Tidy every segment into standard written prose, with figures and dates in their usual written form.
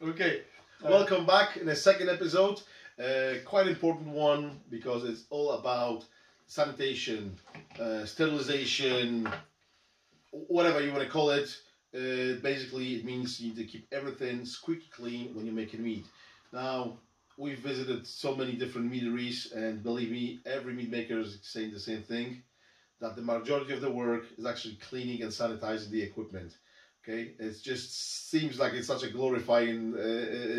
Okay, welcome back in the second episode. Quite important one because it's all about sanitation, sterilization, whatever you want to call it. Basically, it means you need to keep everything squeaky clean when you're making mead. Now, we've visited so many different meaderies, and believe me, every mead maker is saying the same thing, that the majority of the work is actually cleaning and sanitizing the equipment. Okay, it just seems like it's such a glorifying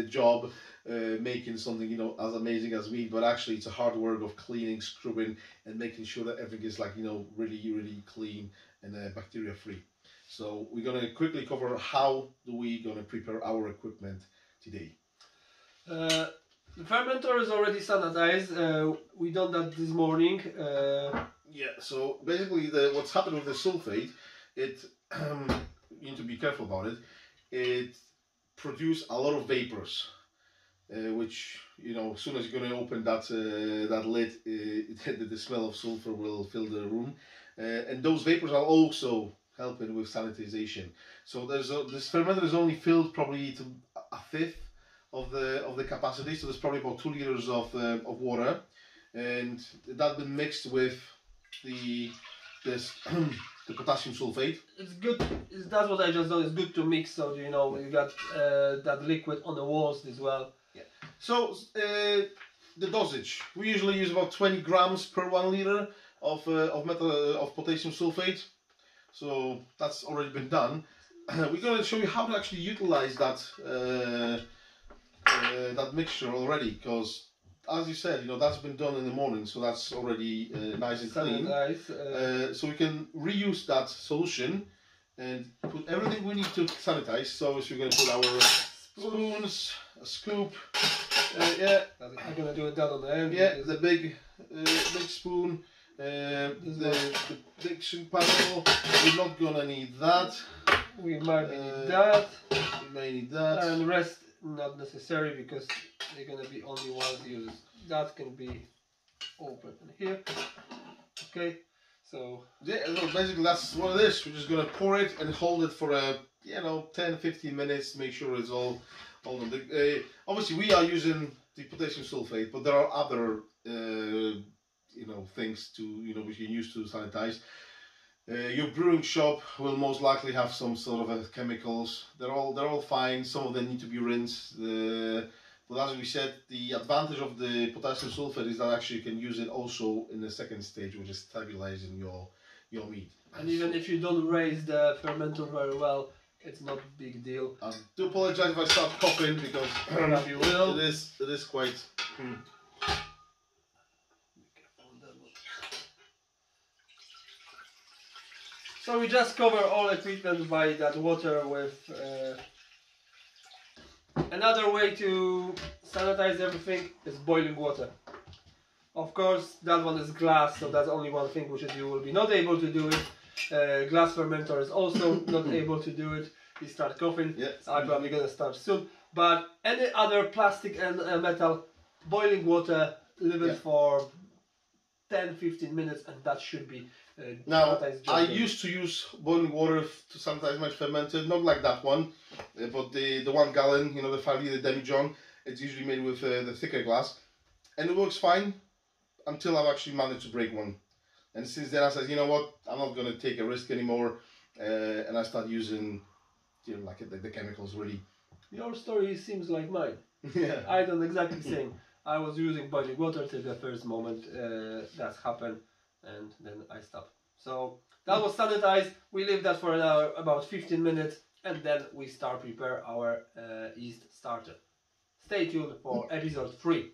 job, making something, you know, as amazing as mead, but actually it's a hard work of cleaning, scrubbing, and making sure that everything is, like, you know, really clean and bacteria free. So we're gonna quickly cover how do we gonna prepare our equipment today. The fermenter is already sanitized. We done that this morning. Yeah. So basically, what's happened with the sulfate, it you need to be careful about it. It produces a lot of vapors, which, you know, as soon as you're going to open that that lid, the smell of sulfur will fill the room, and those vapors are also helping with sanitization. So this fermenter is only filled probably to a fifth of the capacity. So there's probably about 2 liters of water, and that's been mixed with the potassium sulfate. It's good. That's what I just done. It's good to mix, so you know you got that liquid on the walls as well. Yeah. So the dosage, we usually use about 20 grams per 1 liter of potassium sulfate. So that's already been done. We're going to show you how to actually utilize that that mixture already, because, as you said, you know, that's been done in the morning, so that's already nice and clean. So we can reuse that solution and put everything we need to sanitize. So we're going to put our spoons, a scoop, yeah. I'm gonna do it down on the end. Yeah, the big spoon, the big sink panel. We're not gonna need that. We might need that. We may need that. And the rest not necessary, because they're gonna be only ones used. That can be open in here. Okay, so yeah, so basically that's what it is. We're just gonna pour it and hold it for a 10-15 minutes. Make sure it's all on the. Obviously, we are using the potassium sulfate, but there are other things which you can use to sanitize. Your brewing shop will most likely have some sort of chemicals. They're all fine. Some of them need to be rinsed. But as we said, the advantage of the potassium sulfate is that actually you can use it also in the second stage, which is stabilizing your mead. And even if you don't raise the fermenter very well, it's not a big deal. I do apologize if I start coughing, because you will. It is quite. So we just cover all equipment by that water with. Another way to sanitize everything is boiling water. Of course, that one is glass, so that's only one thing which you will be not able to do it. Glass fermenter is also not able to do it. You start coughing. Yeah, I'm probably gonna start soon. But any other plastic and metal, boiling water, leave it for 10-15 minutes, and that should be. Now, I used to use boiling water to sanitize my fermenter, not like that one, but the 1 gallon, the 5 liter demijohn. It's usually made with the thicker glass, and it works fine until I've actually managed to break one. And since then I said, you know what, I'm not going to take a risk anymore, and I start using, like the chemicals really. Your story seems like mine. Yeah. I done exactly the same. I was using boiling water till the first moment that happened, and then I stopped. So that was sanitized. We leave that for an hour, about 15 minutes, and then we start prepare our yeast starter. Stay tuned for episode 3.